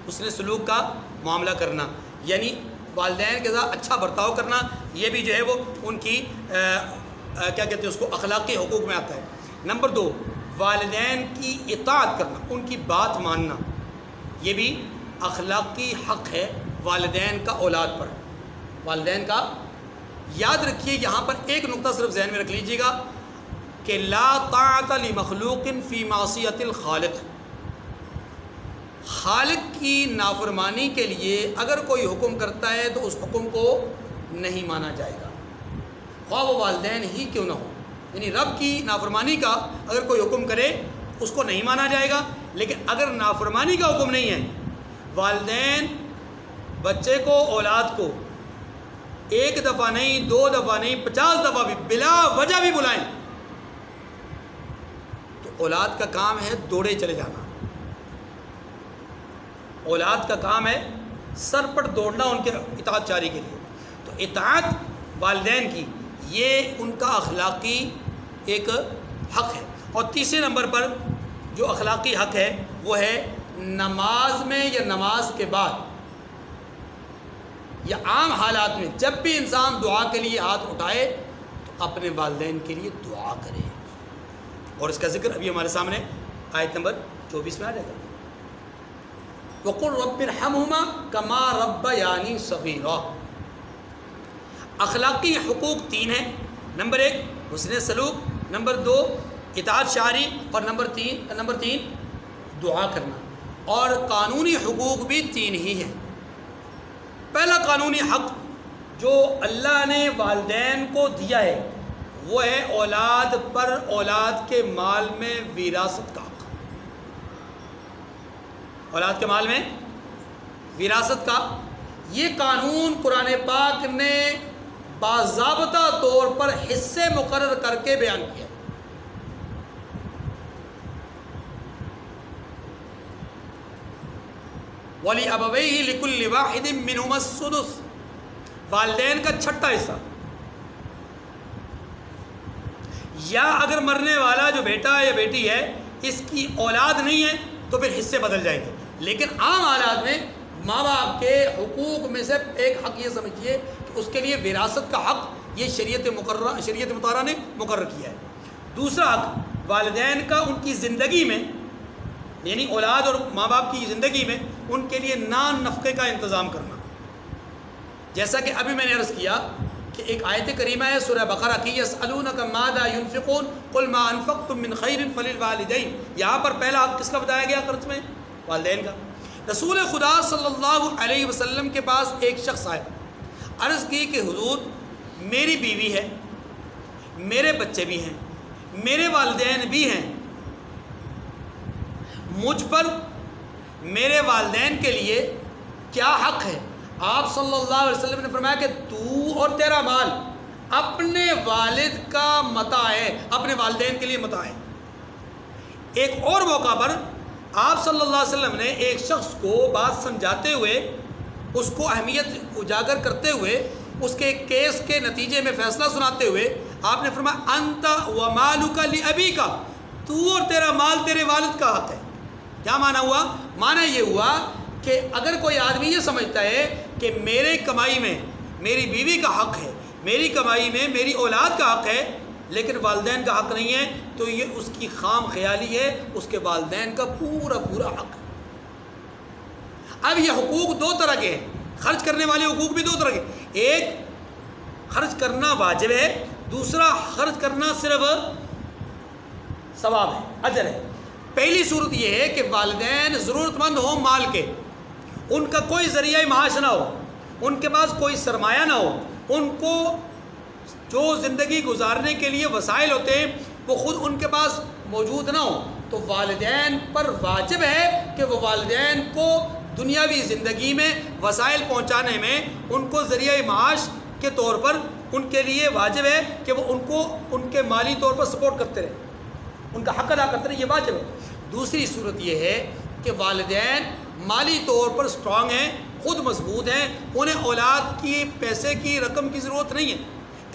حسن سلوک کا معاملہ کرنا، یعنی والدین کے ساتھ اچھا برتاؤ کرنا، یہ بھی جو ہے وہ ان کی کیا کہتے ہیں اس کو اخلاقی حقوق میں آتا ہے۔ نمبر دو، والدین کی اطاعت کرنا، ان کی بات ماننا، یہ بھی اخلاقی حق ہے والدین کا اولاد پر، والدین کا۔ یاد رکھیے یہاں پر ایک نقطہ صرف ذہن میں رکھ لیجیے گا کہ لا طاعت لمخلوق فی معصیت الخالق، خالق کی نافرمانی کے لیے اگر کوئی حکم کرتا ہے تو اس حکم کو نہیں مانا جائے گا، خواہ وہ والدین ہی کیوں نہ ہو۔ یعنی رب کی نافرمانی کا اگر کوئی حکم کرے اس کو نہیں مانا جائے گا، لیکن اگر نافرمانی کا حکم نہیں ہے، والدین بچے کو، اولاد کو ایک دفعہ نہیں، دو دفعہ نہیں، 50 دفعہ بھی بلا وجہ بھی بلائیں تو اولاد کا کام ہے دوڑے چلے جانا، اولاد کا کام ہے سر پر دوڑنا ان کے اطاعت جاری کے لیے۔ تو اطاعت والدین کی یہ ان کا اخلاقی ایک حق ہے۔ اور تیسرے نمبر پر جو اخلاقی حق ہے وہ ہے نماز میں یا نماز کے بعد یا عام حالات میں جب بھی انسان دعا کے لیے ہاتھ اٹھائے تو اپنے والدین کے لیے دعا کرے، اور اس کا ذکر ابھی ہمارے سامنے آیت نمبر 24 میں آ جائے گا۔ وَقُلْ رَبِّ ارْحَمْهُمَا كَمَا رَبَّيَانِي صَغِيرًا۔ اخلاقی حقوق تین ہیں، نمبر ایک حسن سلوک، نمبر دو اطاعت شعری، اور نمبر تین دعا کرنا۔ اور قانونی حقوق بھی تین ہی ہیں۔ پہلا قانونی حق جو اللہ نے والدین کو دیا ہے وہ ہے اولاد پر اولاد کے مال میں وراثت کا حق، اولاد کے مال میں وراثت کا۔ یہ قانون قرآن پاک نے باضابطہ طور پر حصے مقرر کر کے بیان کیا۔ وَلِأَبَوَيْهِ لِكُلِّ وَاحِدٍ مِّنْهُمَا السُّدُسُ، والدین کا چھٹا حصہ، یا اگر مرنے والا جو بیٹا یا بیٹی ہے اس کی اولاد نہیں ہے تو پھر حصے بدل جائیں گے، لیکن عام حالات میں ماں باپ کے حقوق میں سے ایک حق یہ سمجھیے کہ اس کے لیے وراثت کا حق یہ شریعت مطہرہ نے مقرر کیا ہے۔ دوسرا حق والدین کا ان کی زندگی میں، یعنی اولاد اور ماں باپ کی زندگی میں ان کے لیے نان نفقے کا انتظام کرنا، جیسا کہ ابھی میں نے عرض کیا کہ ایک آیت کریمہ ہے سورہ بقرہ کی، یسألونک ماذا ينفقون قل ما انفقتم من خیر فللوالدین۔ یہاں پر پہلا حق کس کا بتایا گیا خرچ میں؟ والدین کا۔ رسول خدا صلی اللہ علیہ وسلم کے پاس ایک شخص آیا، عرض کی کہ حضور میری بیوی ہے، میرے بچے بھی ہیں، میرے والدین بھی ہیں، مجھ پر میرے والدین کے لیے کیا حق ہے؟ آپ صلی اللہ علیہ وسلم نے فرمایا کہ تو اور تیرا مال اپنے والد کا متاع ہے، اپنے والدین کے لیے متاع ہے۔ ایک اور موقع پر آپ صلی اللہ علیہ وسلم نے ایک شخص کو بات سمجھاتے ہوئے، اس کو اہمیت اجاگر کرتے ہوئے، اس کے کیس کے نتیجے میں فیصلہ سناتے ہوئے آپ نے فرمایا انت ومالک لابیک، تو اور تیرا مال تیرے والد کا حق ہے۔ کیا معنی ہوا؟ معنی یہ ہوا کہ اگر کوئی آدمی یہ سمجھتا ہے کہ میرے کمائی میں میری بیوی کا حق ہے، میری کمائی میں میری اولاد کا حق ہے، لیکن والدین کا حق نہیں ہے، تو یہ اس کی خام خیالی ہے، اس کے والدین کا پورا حق ہے۔ اب یہ حقوق دو طرح کے ہیں، خرچ کرنے والے حقوق بھی دو طرح کے، ایک خرچ کرنا واجب ہے، دوسرا خرچ کرنا صرف ثواب ہے، اجر ہے۔ پہلی صورت یہ ہے کہ والدین ضرورت مند ہوں مال کے، ان کا کوئی ذریعہ معاش نہ ہو، ان کے پاس کوئی سرمایہ نہ ہو، ان کو جو زندگی گزارنے کے لیے وسائل ہوتے ہیں وہ خود ان کے پاس موجود نہ ہو، تو والدین پر واجب ہے کہ وہ والدین کو دنیاوی زندگی میں وسائل پہنچانے میں ان کو ذریعہ معاش کے طور پر ان کے لیے واجب ہے کہ وہ ان کو ان کے مالی طور پر سپورٹ کرتے رہے، ان کا حق ادا کرتے رہے، یہ واجب ہے۔ دوسری صورت یہ ہے کہ والدین مالی طور پر سٹرانگ ہیں، خود مضبوط ہیں، انہیں اولاد کی پیسے کی رقم کی ضرورت نہیں ہے،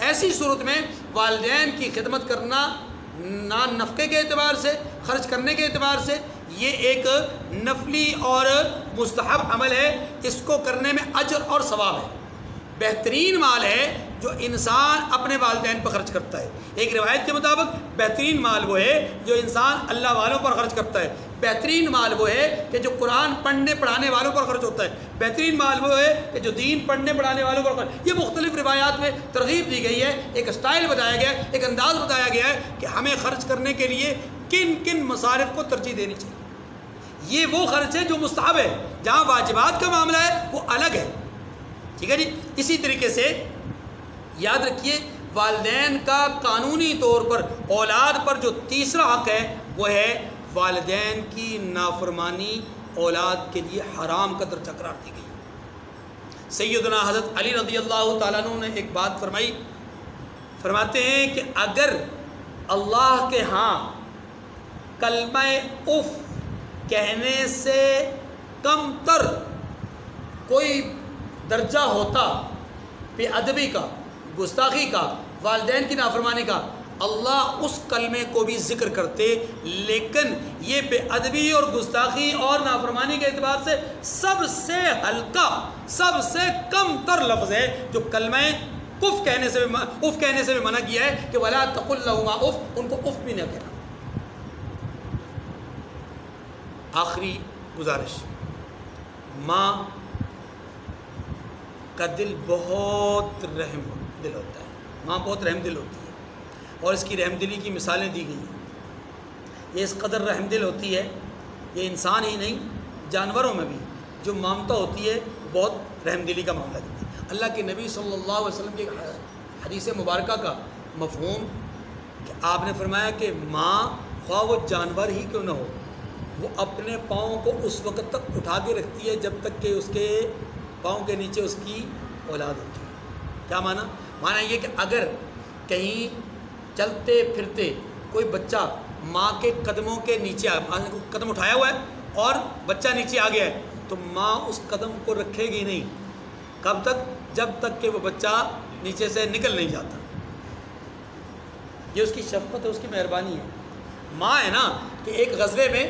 ایسی صورت میں والدین کی خدمت کرنا نان نفقے کے اعتبار سے، خرچ کرنے کے اعتبار سے یہ ایک نفلی اور مستحب عمل ہے، اس کو کرنے میں اجر اور ثواب ہے۔ بہترین مال ہے جو انسان اپنے والدین پر خرچ کرتا ہے۔ ایک روایت کے مطابق بہترین مال وہ ہے جو انسان اللہ والوں پر خرچ کرتا ہے، بہترین مال وہ ہے کہ جو قرآن پڑھنے پڑھانے والوں پر خرچ ہوتا ہے، بہترین مال وہ ہے کہ جو دین پڑھنے پڑھانے والوں پر خرچ۔ یہ مختلف روایات میں ترغیب دی گئی ہے، ایک اسٹائل بتایا گیا ہے، ایک انداز بتایا گیا ہے کہ ہمیں خرچ کرنے کے لیے کن کن مصارف کو ترجیح دینی چاہیے۔ یہ وہ خرچ ہے جو مستحب ہے، جہاں واجبات کا معاملہ ہے وہ الگ ہے، ٹھیک ہے جی۔ اسی طریقے سے یاد رکھیے والدین کا قانونی طور پر اولاد پر جو تیسرا حق ہے وہ ہے والدین کی نافرمانی اولاد کے لیے حرام کا درجہ قرار دی گئی۔ سیدنا حضرت علی رضی اللہ تعالیٰ عنہ نے ایک بات فرمائی، فرماتے ہیں کہ اگر اللہ کے ہاں کلمہ اف کہنے سے کم تر کوئی درجہ ہوتا بے ادبی کا، گستاخی کا، والدین کی نافرمانی کا، اللہ اس کلمے کو بھی ذکر کرتے، لیکن یہ بے ادبی اور گستاخی اور نافرمانی کے اعتبار سے سب سے ہلکا، سب سے کم تر لفظ ہے جو کلمہ اف کہنے سے بھی منع کیا ہے کہ وَلَا تَقُلْ لَهُمَا اف، ان کو اف بھی نہ کہنا۔ آخری گزارش، ماں کا دل بہت رحم دل ہوتا ہے، ماں بہت رحم دل ہوتی ہے، اور اس کی رحم دلی کی مثالیں دی گئی ہیں۔ یہ اس قدر رحم دل ہوتی ہے، یہ انسان ہی نہیں جانوروں میں بھی جو مامتا ہوتی ہے بہت رحم دلی کا معاملہ دیتی ہے۔ اللہ کے نبی صلی اللہ علیہ وسلم کی حدیث مبارکہ کا مفہوم کہ آپ نے فرمایا کہ ماں خواہ وہ جانور ہی کیوں نہ ہو، وہ اپنے پاؤں کو اس وقت تک اٹھا کے رکھتی ہے جب تک کہ اس کے پاؤں کے نیچے اس کی اولاد ہوتی ہے۔ کیا معنی؟ معنی یہ کہ اگر کہیں چلتے پھرتے کوئی بچہ ماں کے قدموں کے نیچے قدم اٹھایا ہوا ہے اور بچہ نیچے آ گیا ہے تو ماں اس قدم کو رکھے گی نہیں، کب تک؟ جب تک کہ وہ بچہ نیچے سے نکل نہیں جاتا۔ یہ اس کی شفقت ہے، اس کی مہربانی ہے۔ ماں ہے نا کہ ایک غزوے میں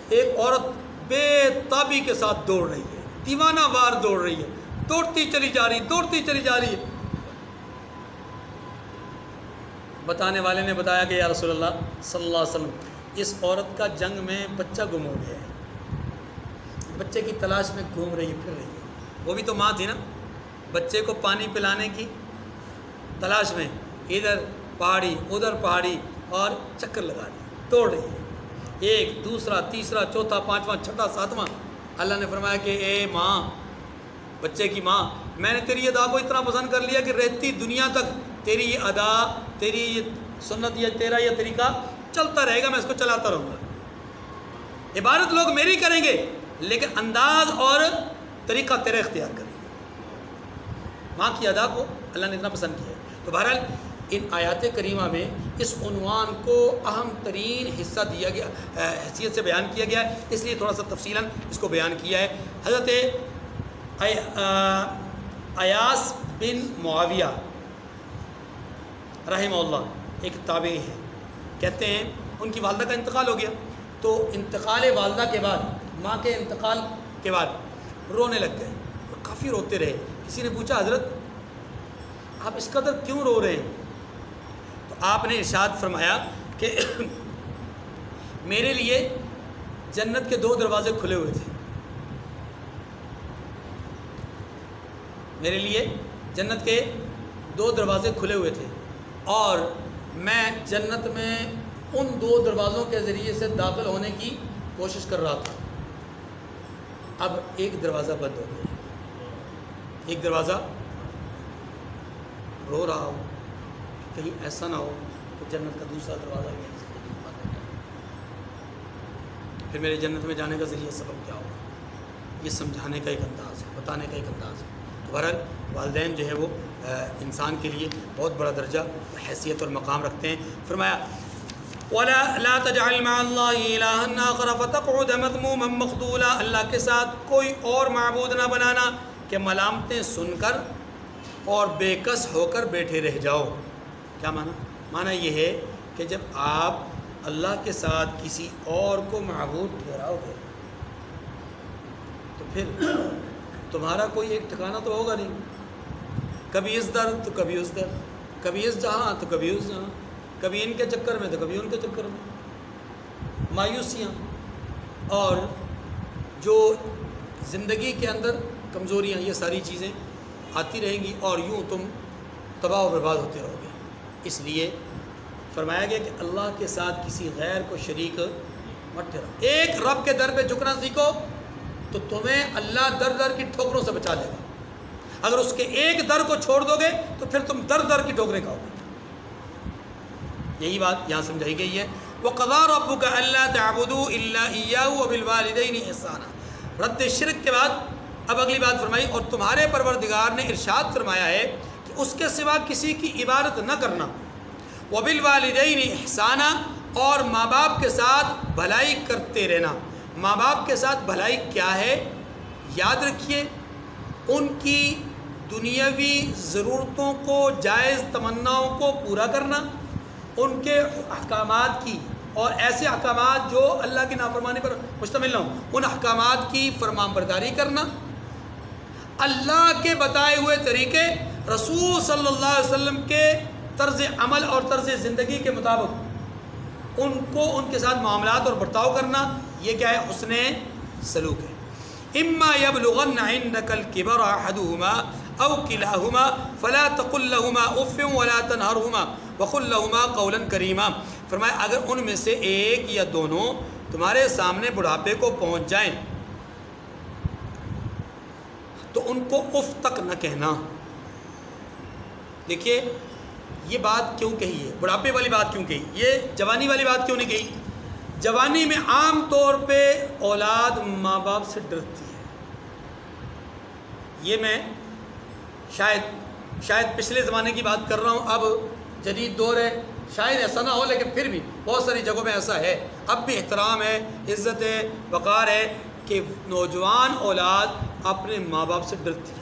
ایک عورت بے تابی کے ساتھ دوڑ رہی ہے، دیوانہ وار دوڑ رہی ہے، دوڑتی چلی جا رہی ہے۔ بتانے والے نے بتایا کہ یا رسول اللہ صلی اللہ علیہ وسلم، اس عورت کا جنگ میں بچہ گم ہو گیا ہے، بچے کی تلاش میں گھوم رہی ہے، پھر رہی ہے۔ وہ بھی تو ماں تھی نا، بچے کو پانی پلانے کی تلاش میں ادھر پہاڑی ادھر پہاڑی اور چکر لگا دی، دوڑ رہی ہے، ایک دوسرا تیسرا چوتھا پانچواں چھٹا ساتواں۔ اللہ نے فرمایا کہ اے ماں، بچے کی ماں، میں نے تیری ادا کو اتنا پسند کر لیا کہ رہتی دنیا تک تیری یہ ادا، تیری یہ سنت یا تیرا یہ طریقہ چلتا رہے گا، میں اس کو چلاتا رہوں گا۔ عبادت لوگ میری کریں گے لیکن انداز اور طریقہ تیرے اختیار کریں گے۔ ماں کی ادا کو اللہ نے اتنا پسند کیا ہے۔ تو بہرحال ان آیات کریمہ میں اس عنوان کو اہم ترین حصہ دیا گیا، حیثیت سے بیان کیا گیا ہے، اس لیے تھوڑا سا تفصیلاً اس کو بیان کیا ہے۔ حضرت ایاس بن معاویہ رحمہ اللہ ایک تابعی ہے، کہتے ہیں ان کی والدہ کا انتقال ہو گیا، تو انتقال والدہ کے بعد، ماں کے انتقال کے بعد رونے لگ گئے، کافی روتے رہے۔ کسی نے پوچھا حضرت آپ اس قدر کیوں رو رہے ہیں؟ تو آپ نے ارشاد فرمایا کہ میرے لیے جنت کے 2 دروازے کھلے ہوئے تھے، میرے لیے جنت کے 2 دروازے کھلے ہوئے تھے اور میں جنت میں ان 2 دروازوں کے ذریعے سے داخل ہونے کی کوشش کر رہا تھا۔ اب ایک دروازہ بند ہو گیا، ایک دروازہ رو رہا ہو، کہیں ایسا نہ ہو کہ جنت کا دوسرا دروازہ یہیں سے بند ہو جائے، پھر میرے جنت میں جانے کا ذریعہ سبب کیا ہوگا؟ یہ سمجھانے کا ایک انداز ہے، بتانے کا ایک انداز ہے۔ تو بہرحال والدین جو ہے وہ انسان کے لیے بہت بڑا درجہ، حیثیت اور مقام رکھتے ہیں۔ فرمایا وَلَا لَا تَجْعَلْ مَعَ اللَّهِ إِلَٰهًا آخَرَ فَتَقْعُدَ مَذْمُومًا مَخْذُولًا، اللہ کے ساتھ کوئی اور معبود نہ بنانا کہ ملامتیں سن کر اور بے کس ہو کر بیٹھے رہ جاؤ۔ کیا معنی یہ ہے کہ جب آپ اللہ کے ساتھ کسی اور کو معبود ٹھہراؤ گے تو پھر تمہارا کوئی ایک ٹھکانہ تو ہوگا نہیں، کبھی اس در تو کبھی اس در، کبھی اس جہاں تو کبھی اس جہاں، کبھی ان کے چکر میں تو کبھی ان کے چکر میں، مایوسیاں اور جو زندگی کے اندر کمزوریاں، یہ ساری چیزیں آتی رہیں گی اور یوں تم تباہ و برباد ہوتے رہو گے۔ اس لیے فرمایا گیا کہ اللہ کے ساتھ کسی غیر کو شریک مت ٹھہراؤ۔ ایک رب کے در پہ جھکنا سیکھو تو تمہیں اللہ در در کی ٹھوکروں سے بچا لے گا۔ اگر اس کے ایک در کو چھوڑ دو گے تو پھر تم در در کی ٹھوکریں کھاؤ گے۔ یہی بات یہاں سمجھائی گئی ہے۔ وَقَضَىٰ رَبُّكَ أَلَّا تَعْبُدُوا إِلَّا إِيَّاهُ وَبِالْوَالِدَيْنِ إِحْسَانًا۔ رد شرک کے بعد اب اگلی بات فرمائی، اور تمہارے پروردگار نے ارشاد فرمایا ہے کہ اس کے سوا کسی کی عبادت نہ کرنا، وَبِالْوَالِدَيْنِ إِحْسَانًا، اور ماں باپ کے ساتھ بھلائی کرتے رہنا۔ ماں باپ کے ساتھ بھلائی کیا ہے؟ یاد رکھیے، ان کی دنیاوی ضرورتوں کو، جائز تمناؤں کو پورا کرنا، ان کے احکامات کی اور ایسے احکامات جو اللہ کی نافرمانی پر مشتمل نہ ہوں، ان احکامات کی فرمانبرداری کرنا، اللہ کے بتائے ہوئے طریقے، رسول صلی اللہ علیہ وسلم کے طرز عمل اور طرز زندگی کے مطابق ان کو، ان کے ساتھ معاملات اور برتاؤ کرنا، یہ کیا ہے؟ حسن سلوک ہے۔ اما یبلغن عندک الکبر احدهما او کلاہما فلا تقل لهما اف ولا تنهرهما وقل لهما قولا کریما۔ فرمایا اگر ان میں سے ایک یا دونوں تمہارے سامنے بڑھاپے کو پہنچ جائیں تو ان کو اف تک نہ کہنا۔ دیکھیے یہ بات کیوں کہی ہے، بڑھاپے والی بات کیوں کہی، یہ جوانی والی بات کیوں نہیں کہی؟ جوانی میں عام طور پہ اولاد ماں باپ سے ڈرتی ہے۔ یہ میں شاید پچھلے زمانے کی بات کر رہا ہوں، اب جدید دور ہے، شاید ایسا نہ ہو، لیکن پھر بھی بہت ساری جگہوں میں ایسا ہے۔ اب بھی احترام ہے، عزت ہے، وقار ہے کہ نوجوان اولاد اپنے ماں باپ سے ڈرتی ہے،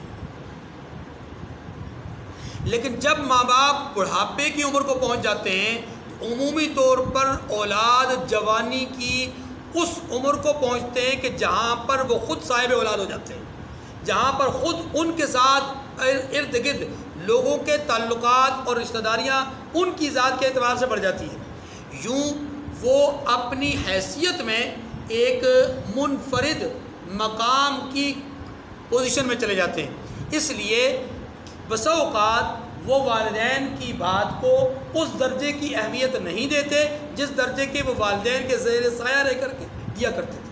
لیکن جب ماں باپ بڑھاپے کی عمر کو پہنچ جاتے ہیں تو عمومی طور پر اولاد جوانی کی اس عمر کو پہنچتے ہیں کہ جہاں پر وہ خود صاحب اولاد ہو جاتے ہیں، جہاں پر خود ان کے ساتھ ارد گرد لوگوں کے تعلقات اور رشتہ داریاں ان کی ذات کے اعتبار سے بڑھ جاتی ہیں، یوں وہ اپنی حیثیت میں ایک منفرد مقام کی پوزیشن میں چلے جاتے ہیں۔ اس لیے بسا اوقات وہ والدین کی بات کو اس درجے کی اہمیت نہیں دیتے جس درجے کے وہ والدین کے زیر سایہ رہ کر کے دیا کرتے تھے۔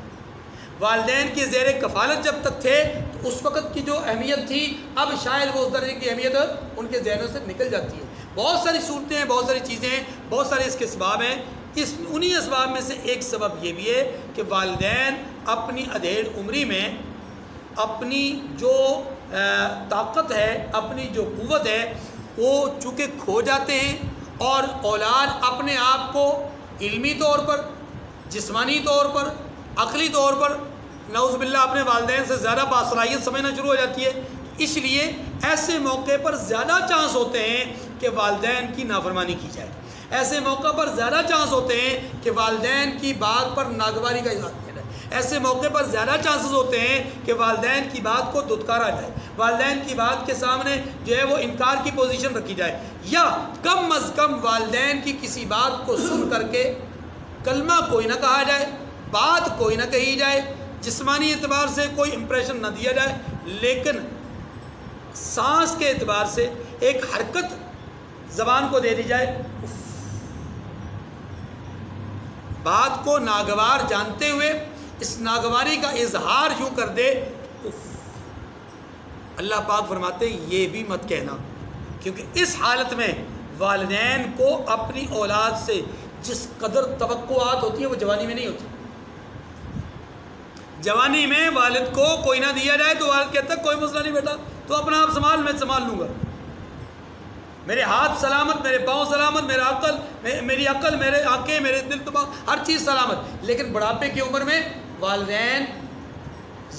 والدین کی زیر کفالت جب تک تھے تو اس وقت کی جو اہمیت تھی اب شاید وہ اس درجے کی اہمیت ان کے ذہنوں سے نکل جاتی ہے۔ بہت ساری صورتیں ہیں، بہت ساری چیزیں ہیں، بہت سارے اس کے اسباب ہیں۔ انہی اسباب میں سے ایک سبب یہ بھی ہے کہ والدین اپنی ادھیڑ عمری میں اپنی جو طاقت ہے، اپنی جو قوت ہے، وہ چونکہ کھو جاتے ہیں، اور اولاد اپنے آپ کو علمی طور پر، جسمانی طور پر، عقلی طور پر نعوذ باللہ اپنے والدین سے زیادہ باصلاحیت سمجھنا شروع ہو جاتی ہے۔ اس لیے ایسے موقع پر زیادہ چانس ہوتے ہیں کہ والدین کی نافرمانی کی جائے، ایسے موقع پر زیادہ چانس ہوتے ہیں کہ والدین کی بات پر ناگواری کا اظہار کیا جائے، ایسے موقع پر زیادہ چانسز ہوتے ہیں کہ والدین کی بات کو دھتکارا جائے، والدین کی بات کے سامنے جو ہے وہ انکار کی پوزیشن رکھی جائے، یا کم از کم والدین کی کسی بات کو سن کر کے کلمہ کوئی نہ کہا جائے، بات کوئی نہ کہی جائے، جسمانی اعتبار سے کوئی امپریشن نہ دیا جائے، لیکن سانس کے اعتبار سے ایک حرکت زبان کو دے دی جائے، بات کو ناگوار جانتے ہوئے اس ناگواری کا اظہار یوں کر دے، اللہ پاک فرماتے ہیں یہ بھی مت کہنا، کیونکہ اس حالت میں والدین کو اپنی اولاد سے جس قدر توقعات ہوتی ہیں وہ جوانی میں نہیں ہوتی۔ جوانی میں والد کو کوئی نہ دیا جائے تو والد کہتا ہے کوئی مسئلہ نہیں بیٹا، تو اپنا آپ سنبھال، میں سنبھال لوں گا، میرے ہاتھ سلامت، میرے پاؤں سلامت، میری عقل، میرے آنکھیں، میرے دل، دماغ، ہر چیز سلامت۔ لیکن بڑھاپے کی عمر میں والدین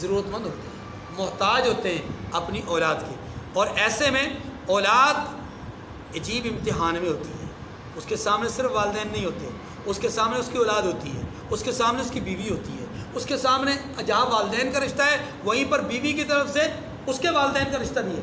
ضرورت مند ہوتے ہیں، محتاج ہوتے ہیں اپنی اولاد کے، اور ایسے میں اولاد عجیب امتحان میں ہوتی ہے۔ اس کے سامنے صرف والدین نہیں ہوتے، اس کے سامنے اس کی اولاد ہوتی ہے، اس کے سامنے اس کی بیوی ہوتی ہے، اس کے سامنے جہاں والدین کا رشتہ ہے وہیں پر بیوی کی طرف سے اس کے والدین کا رشتہ بھی ہے،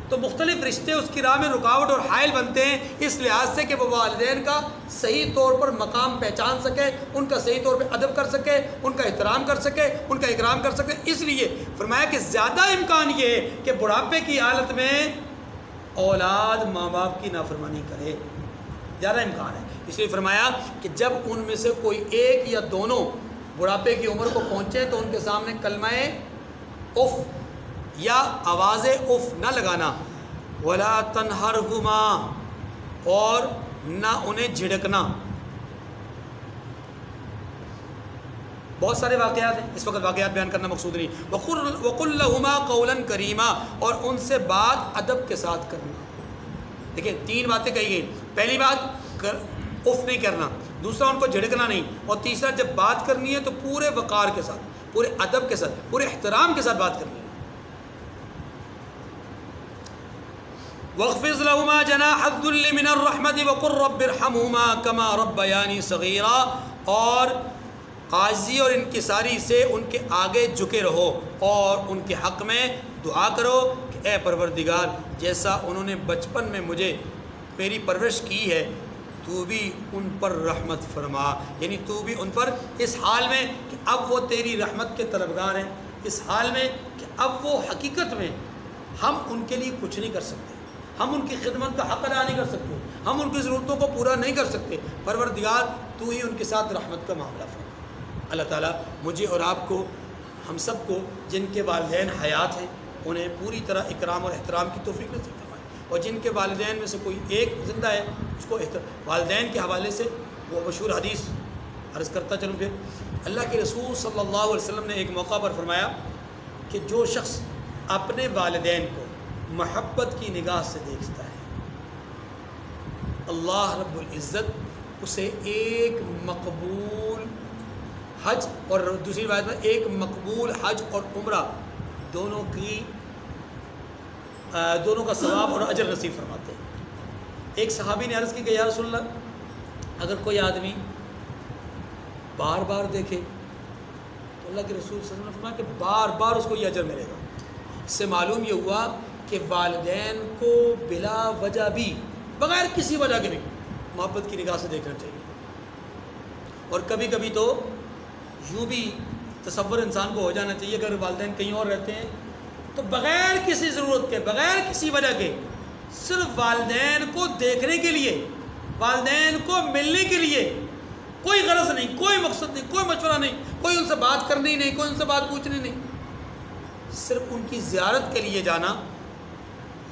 تو مختلف رشتے اس کی راہ میں رکاوٹ اور حائل بنتے ہیں، اس لحاظ سے کہ وہ والدین کا صحیح طور پر مقام پہچان سکے، ان کا صحیح طور پہ ادب کر سکے، ان کا احترام کر سکے، ان کا اکرام کر سکے۔ اس لیے فرمایا کہ زیادہ امکان یہ ہے کہ بڑھاپے کی حالت میں اولاد ماں باپ کی نافرمانی کرے، زیادہ امکان ہے۔ اس لیے فرمایا کہ جب ان میں سے کوئی ایک یا دونوں بڑھاپے کی عمر کو پہنچے تو ان کے سامنے کلمہ اف یا آواز اف نہ لگانا، ولا تنہرہما، اور نہ انہیں جھڑکنا۔ بہت سارے واقعات ہیں، اس وقت واقعات بیان کرنا مقصود نہیں۔ وقل لہما قولا کریما، اور ان سے بات ادب کے ساتھ کرنا۔ دیکھیں 3 باتیں کہی گئی، پہلی بات اف نہیں کرنا، دوسرا ان کو جھڑکنا نہیں، اور تیسرا جب بات کرنی ہے تو پورے وقار کے ساتھ، پورے ادب کے ساتھ، پورے احترام کے ساتھ بات کرنی ہے۔ وَاخْفِضْ لَهُمَا جَنَاحَ الذُّلِّ مِنَ الرَّحْمَةِ وَقُلْ رَبِّ ارْحَمْهُمَا كَمَا رَبَّيَانِي صَغِيرًا، اور عاجزی اور انکساری سے ان کے آگے جھکے رہو اور ان کے حق میں دعا کرو کہ اے پروردگار جیسا انہوں نے بچپن میں مجھے میری پرورش کی ہے تو بھی ان پر رحمت فرما، یعنی تو بھی ان پر اس حال میں کہ اب وہ تیری رحمت کے طلبگار ہیں، اس حال میں کہ اب وہ حقیقت میں ہم ان کے لیے کچھ نہیں کر سکتے، ہم ان کی خدمت کا حق ادا نہیں کر سکتے، ہم ان کی ضرورتوں کو پورا نہیں کر سکتے، پروردگار تو ہی ان کے ساتھ رحمت کا معاملہ فرما۔ اللہ تعالیٰ مجھے اور آپ کو، ہم سب کو جن کے والدین حیات ہیں انہیں پوری طرح اکرام اور احترام کی توفیق نصیب فرمائے، اور جن کے والدین میں سے کوئی ایک زندہ ہے اس کو والدین کے حوالے سے وہ مشہور حدیث عرض کرتا چلوں۔ پھر اللہ کے رسول صلی اللہ علیہ وسلم نے ایک موقع پر فرمایا کہ جو شخص اپنے والدین کو محبت کی نگاہ سے دیکھتا ہے اللہ رب العزت اسے ایک مقبول حج، اور دوسری روایت میں ایک مقبول حج اور عمرہ دونوں کا ثواب اور اجر نصیب فرماتے ہیں۔ ایک صحابی نے عرض کی کہ یا رسول اللہ اگر کوئی آدمی بار بار دیکھے تو اللہ کے رسول صلی اللہ علیہ وسلم نے فرمایا کہ بار بار اس کو یہ اجر ملے گا۔ اس سے معلوم یہ ہوا کہ والدین کو بلا وجہ بھی، بغیر کسی وجہ کے بھی محبت کی نگاہ سے دیکھنا چاہیے۔ اور کبھی کبھی تو یوں بھی تصور انسان کو ہو جانا چاہیے، اگر والدین کہیں اور رہتے ہیں تو بغیر کسی ضرورت کے، بغیر کسی وجہ کے، صرف والدین کو دیکھنے کے لیے، والدین کو ملنے کے لیے، کوئی غرض نہیں، کوئی مقصد نہیں، کوئی مشورہ نہیں، کوئی ان سے بات کرنی نہیں، کوئی ان سے بات پوچھنی نہیں، صرف ان کی زیارت کے لیے جانا،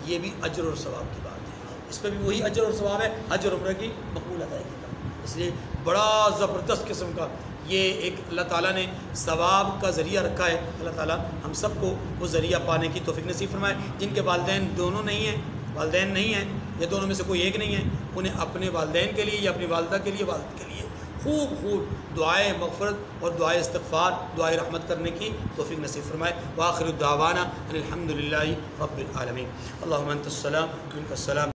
یہ بھی اجر اور ثواب کی بات ہے۔ اس پہ بھی وہی اجر اور ثواب ہے حج اور عمرہ کی مقبول ادائیگی کا۔ اس لیے بڑا زبردست قسم کا یہ ایک اللہ تعالیٰ نے ثواب کا ذریعہ رکھا ہے۔ اللہ تعالیٰ ہم سب کو وہ ذریعہ پانے کی توفیق نصیب فرمائے۔ جن کے والدین دونوں نہیں ہیں، والدین نہیں ہیں یا دونوں میں سے کوئی ایک نہیں ہے، انہیں اپنے والدین کے لیے یا اپنی والدہ کے لیے، والد کے لیے خوب خوب دعائے مغفرت اور دعائے استغفار، دعائے رحمت کرنے کی توفیق نصیب فرمائے۔ وآخر الدعوانا ان الحمد للہ رب العالمین۔ اللہم انت السلام منک السلام۔